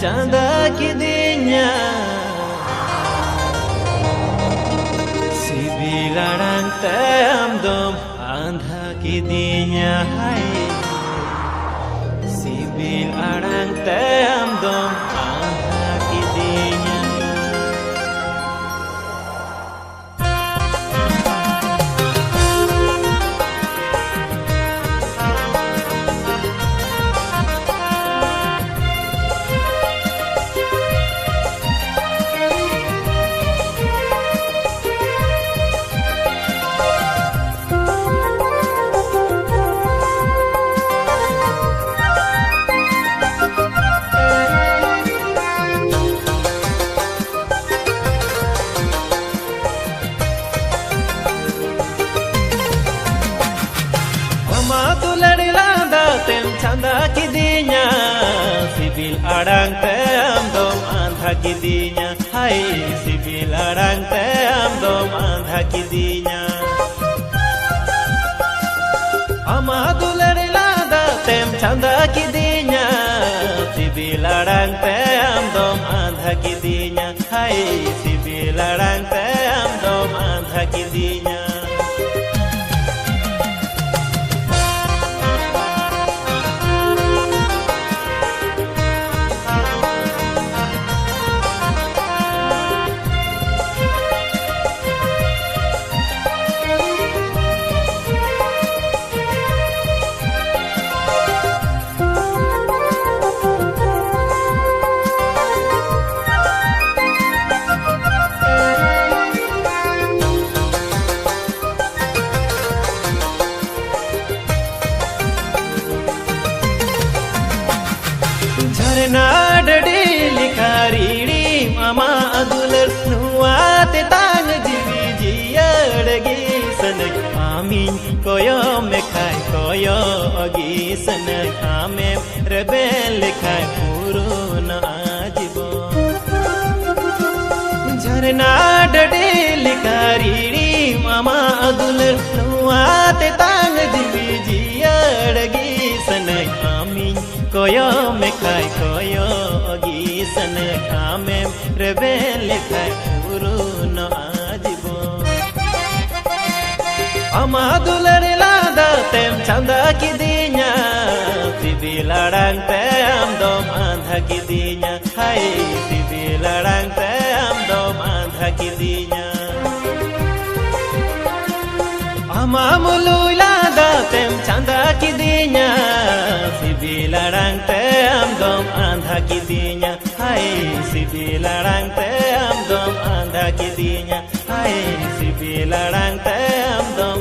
canda kidinya Sibilarang tem dom andha kidinya hai Sibilarang tem dom andha kidinya Canda kidinya sibil arang tem dom andha kidinya hai sibil arang tem dom andha kidinya Amadular lada tem canda kidinya sibil arang tem dom andha kidinya hai sibil arang tem dom andha kidinya Nadadi likhariri mama adular nuate tang jivi jiyadagi sanai amin koyo mekhai koyo agi sanai ame rebel likhai puruna ajibo Nadadi likhariri mama adular nuate tang jivi jiyadagi sanai amin koyo mekhai koyo agi sanai ame rebel likhai puruna ajibo Amadular lada tem canda kidinya sibilarang tem dom andha kidinya hai sibilarang tem dom andha kidinya Amamului lada tem canda kidinya Sibilarang tem dom andha kidinya hai sibilarang tem dom andha kidinya hai sibilarang tem dom